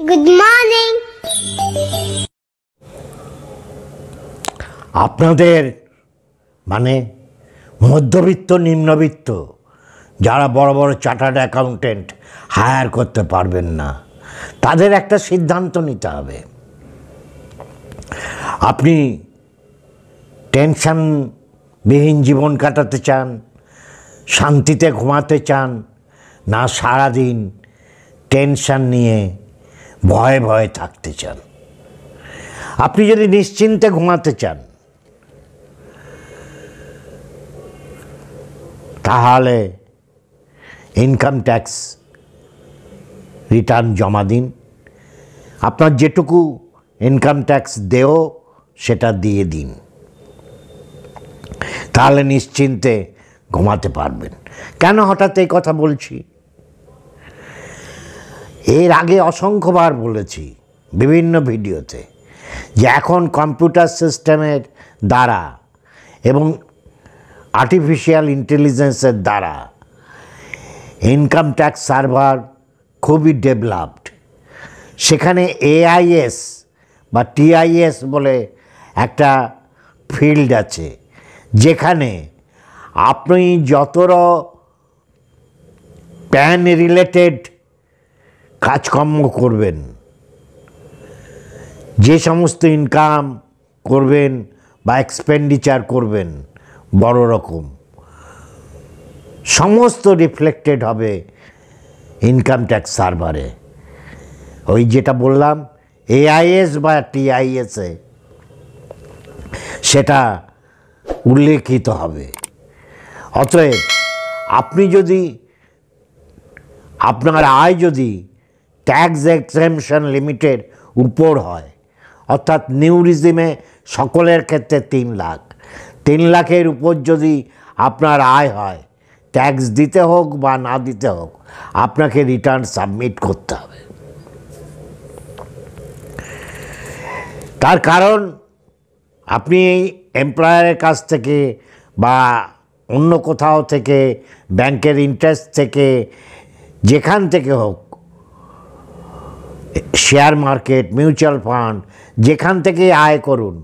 Good morning. আপনাদের মানে মধ্যবিত্ত নিম্নবিত্ত যারা বড় বড় চার্টার্ড অ্যাকাউন্টেন্ট হায়ার করতে পারবেন না, তাদের একটা সিদ্ধান্ত নিতে হবে। আপনি টেনশনবিহীন জীবন কাটাতে চান, শান্তিতে ঘুমাতে চান, না সারাদিন টেনশন নিয়ে ভয়ে ভয়ে থাকতে চান? আপনি যদি নিশ্চিন্তে ঘুমাতে চান, তাহলে ইনকাম ট্যাক্স রিটার্ন জমা দিন। আপনার যেটুকু ইনকাম ট্যাক্স দেও সেটা দিয়ে দিন, তাহলে নিশ্চিন্তে ঘুমাতে পারবেন। কেন হঠাৎ এই কথা বলছি? এর আগে অসংখ্যবার বলেছি বিভিন্ন ভিডিওতে যে এখন কম্পিউটার সিস্টেমের দ্বারা এবং আর্টিফিশিয়াল ইন্টেলিজেন্সের দ্বারা ইনকাম ট্যাক্স সার্ভার খুবই ডেভেলপড। সেখানে এআইএস বা টিআইএস বলে একটা ফিল্ড আছে, যেখানে আপনি যতর প্যান রিলেটেড কাজকর্ম করবেন, যে সমস্ত ইনকাম করবেন বা এক্সপেন্ডিচার করবেন বড় রকম, সমস্ত রিফ্লেক্টেড হবে ইনকাম ট্যাক্স সার্ভারে। ওই যেটা বললাম এআইএস বা টিআইএসে সেটা উল্লেখিত হবে। অতএব আপনি যদি আপনার আয় যদি ট্যাক্স এক্সেমশন লিমিটের উপর হয়, অর্থাৎ নিউ রিজিমে সকলের ক্ষেত্রে 3 লাখ, 3 লাখের উপর যদি আপনার আয় হয়, ট্যাক্স দিতে হোক বা না দিতে হোক, আপনাকে রিটার্ন সাবমিট করতে হবে। তার কারণ আপনি এমপ্লয়ারের কাছ থেকে বা অন্য কোথাও থেকে, ব্যাংকের ইন্টারেস্ট থেকে, যেখান থেকে হোক, শেয়ার মার্কেট, মিউচুয়াল ফান্ড, যেখান থেকে আয় করুন,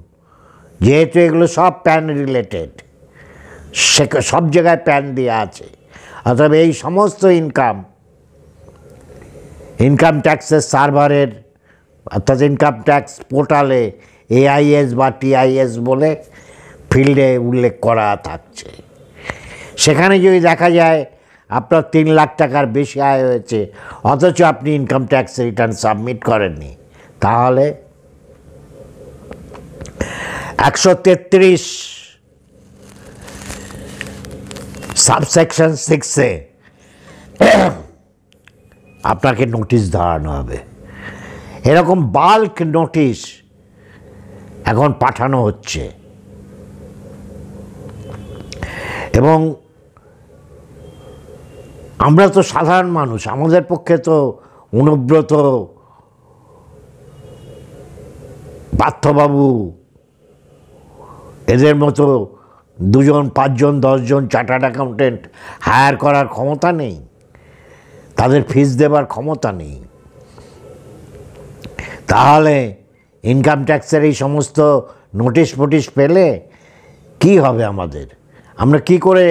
যেহেতু এগুলো সব প্যান রিলেটেড, সব জায়গায় প্যান দেওয়া আছে, অর্থাৎ এই সমস্ত ইনকাম ট্যাক্সের সার্ভারের অর্থাৎ ইনকাম ট্যাক্স পোর্টালে এআইএস বা টিআইএস বলে ফিল্ডে উল্লেখ করা থাকছে। সেখানে যদি দেখা যায় আপনার 3 লাখ টাকার বেশি আয় হয়েছে, অথচ আপনি ইনকাম ট্যাক্স রিটার্ন সাবমিট করেননি, তাহলে 133 সাবসেকশন 6-এ আপনাকে নোটিশ ধরানো হবে। এরকম বাল্ক নোটিশ এখন পাঠানো হচ্ছে এবং আমরা তো সাধারণ মানুষ, আমাদের পক্ষে তো অনুব্রত, পার্থবাবু এদের মতো 2 জন 5 জন 10 জন চার্টার্ড অ্যাকাউন্টেন্ট হায়ার করার ক্ষমতা নেই, তাদের ফিস দেবার ক্ষমতা নেই। তাহলে ইনকাম ট্যাক্সের এই সমস্ত নোটিশ ফোটিশ পেলে কি হবে আমাদের? আমরা কি করে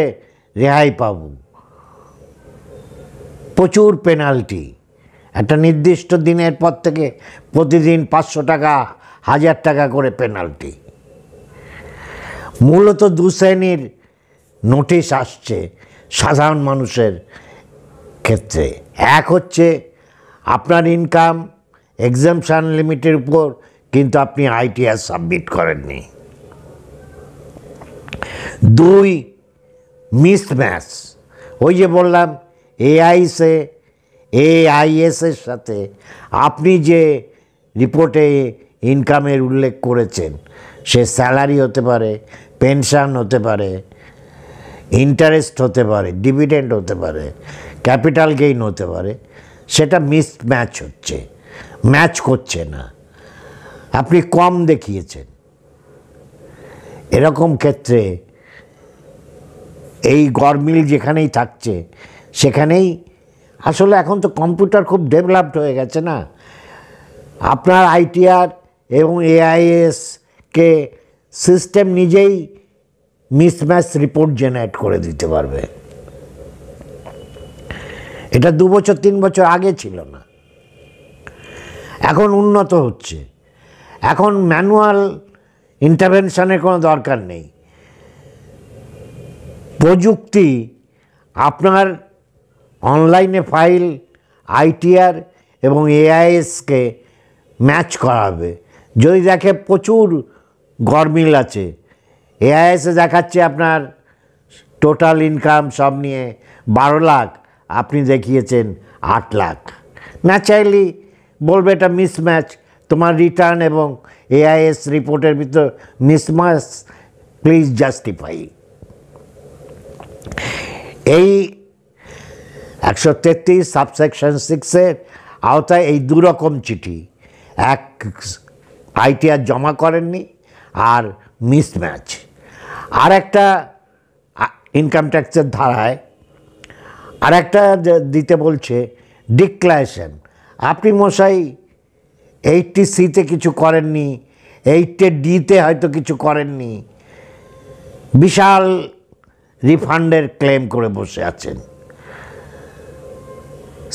রেহাই পাব? প্রচুর পেনাল্টি। একটা নির্দিষ্ট দিনের পর থেকে প্রতিদিন 500 টাকা, 1000 টাকা করে পেনাল্টি। মূলত 2 শ্রেণীর নোটিশ আসছে সাধারণ মানুষের ক্ষেত্রে। এক হচ্ছে আপনার ইনকাম এক্সামশন লিমিটের উপর, কিন্তু আপনি আইটিআর সাবমিট করেননি। 2, মিসম্যাচ। ওই যে বললাম এআইএসের সাথে আপনি যে রিপোর্টে ইনকামের উল্লেখ করেছেন, সে স্যালারি হতে পারে, পেনশন হতে পারে, ইন্টারেস্ট হতে পারে, ডিভিডেন্ড হতে পারে, ক্যাপিটাল গেইন হতে পারে, সেটা মিসম্যাচ হচ্ছে, ম্যাচ করছে না, আপনি কম দেখিয়েছেন। এরকম ক্ষেত্রে এই গরমিল যেখানেই থাকছে সেখানেই আসলে এখন তো কম্পিউটার খুব ডেভেলপড হয়ে গেছে না, আপনার আইটিআর এবং এআইএসকে সিস্টেম নিজেই মিসম্যাচ রিপোর্ট জেনারেট করে দিতে পারবে। এটা 2 বছর 3 বছর আগে ছিল না, এখন উন্নত হচ্ছে। এখন ম্যানুয়াল ইন্টারভেনশনের কোনো দরকার নেই। প্রযুক্তি আপনার অনলাইনে ফাইল, আইটিআর এবং এআইএসকে ম্যাচ করাবে। যদি দেখে প্রচুর গরমিল আছে, এআইএসে দেখাচ্ছে আপনার টোটাল ইনকাম সব নিয়ে 12 লাখ, আপনি দেখিয়েছেন 8 লাখ, ন্যাচারালি বলবে এটা মিসম্যাচ, তোমার রিটার্ন এবং এআইএস রিপোর্টের ভিতর মিসম্যাচ, প্লিজ জাস্টিফাই। এই 133 সাবসেকশন 6-এর আওতায় এই 2 রকম চিঠি, এক আইটিআর জমা করেননি আর মিসম্যাচ। আর একটা ইনকাম ট্যাক্সের ধারায় আর একটা দিতে বলছে ডিক্লারেশন। আপনি মশাই 80C-তে কিছু করেননি, 80D-তে হয়তো কিছু করেননি, বিশাল রিফান্ডের ক্লেম করে বসে আছেন।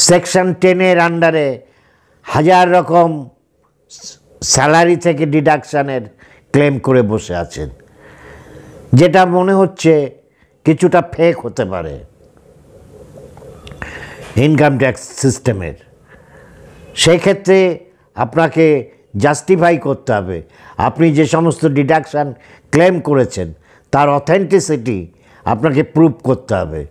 সেকশন 10-এর আন্ডারে 1000 রকম স্যালারি থেকে ডিডাকশানের ক্লেম করে বসে আছেন, যেটা মনে হচ্ছে কিছুটা ফেক হতে পারে ইনকাম ট্যাক্স সিস্টেমের। সেই ক্ষেত্রে আপনাকে জাস্টিফাই করতে হবে আপনি যে সমস্ত ডিডাকশান ক্লেম করেছেন তার অথেন্টিসিটি আপনাকে প্রুভ করতে হবে।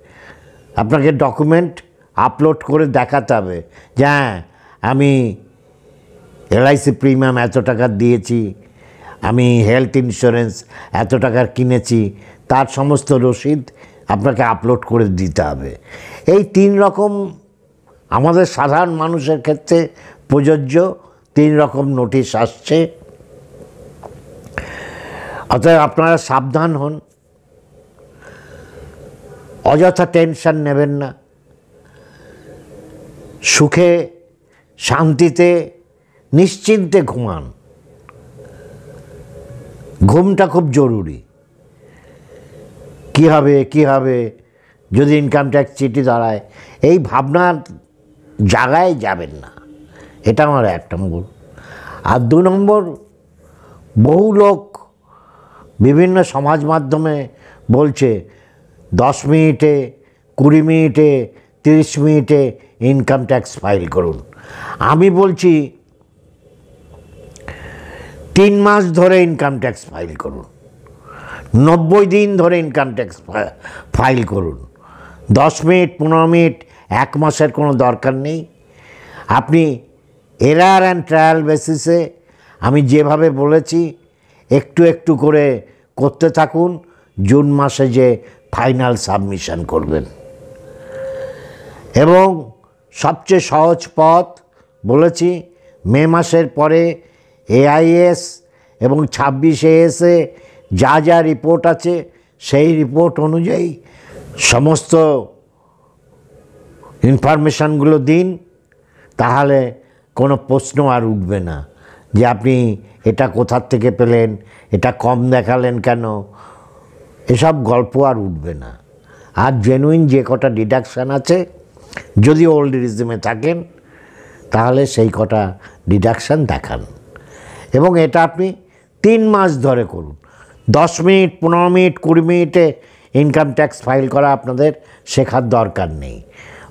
আপনাকে ডকুমেন্ট আপলোড করে দেখাতে হবে যে হ্যাঁ আমি এলআইসি প্রিমিয়াম এত টাকার দিয়েছি, আমি হেলথ ইন্স্যুরেন্স এত টাকার কিনেছি, তার সমস্ত রসিদ আপনাকে আপলোড করে দিতে হবে। এই 3 রকম আমাদের সাধারণ মানুষের ক্ষেত্রে প্রযোজ্য 3 রকম নোটিশ আসছে। অতএব আপনারা সাবধান হন, অযথা টেনশন নেবেন না, সুখে শান্তিতে নিশ্চিন্তে ঘুমান। ঘুমটা খুব জরুরি। কি হবে যদি ইনকাম ট্যাক্স চিঠি দাঁড়ায়, এই ভাবনার জায়গায় যাবেন না, এটা আমার 1 নম্বর। আর 2 নম্বর, বহু লোক বিভিন্ন সমাজ মাধ্যমে বলছে 10 মিনিটে, 20 মিনিটে, 30 মিনিটে ইনকাম ট্যাক্স ফাইল করুন। আমি বলছি 3 মাস ধরে ইনকাম ট্যাক্স ফাইল করুন, 90 দিন ধরে ইনকাম ট্যাক্স ফাইল করুন। 10 মিনিট, 15 মিনিট, 1 মাসের কোনো দরকার নেই। আপনি এরার অ্যান্ড ট্রায়াল বেসিসে আমি যেভাবে বলেছি একটু একটু করে করতে থাকুন। জুন মাসে যে ফাইনাল সাবমিশন করবেন, এবং সবচেয়ে সহজ পথ বলেছি, মে মাসের পরে এআইএস এবং 26 AS-এ যা যা রিপোর্ট আছে সেই রিপোর্ট অনুযায়ী সমস্ত ইনফরমেশানগুলো দিন। তাহলে কোনো প্রশ্ন আর উঠবে না যে আপনি এটা কোথার থেকে পেলেন, এটা কম দেখালেন কেন, এসব গল্প আর উঠবে না। আর জেনুইন যে কটা ডিডাকশান আছে, যদি ওল্ড রিজিমে থাকেন তাহলে সেই কটা ডিডাকশান দেখান, এবং এটা আপনি 3 মাস ধরে করুন। 10 মিনিট, 15 মিনিট, 20 মিনিটে ইনকাম ট্যাক্স ফাইল করা আপনাদের শেখার দরকার নেই।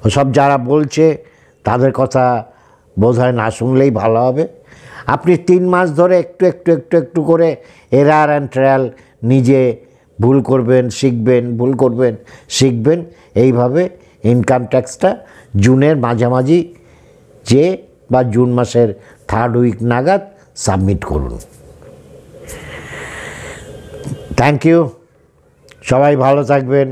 ওসব যারা বলছে তাদের কথা বোধহয় না শুনলেই ভালো হবে। আপনি 3 মাস ধরে একটু একটু একটু একটু করে এরার অ্যান্ড ট্রায়াল, নিজে ভুল করবেন শিখবেন, ভুল করবেন শিখবেন, এইভাবে ইনকাম ট্যাক্সটা জুনের মাঝামাঝি বা জুন মাসের 3rd উইক নাগাদ সাবমিট করুন। থ্যাংক ইউ, সবাই ভালো থাকবেন।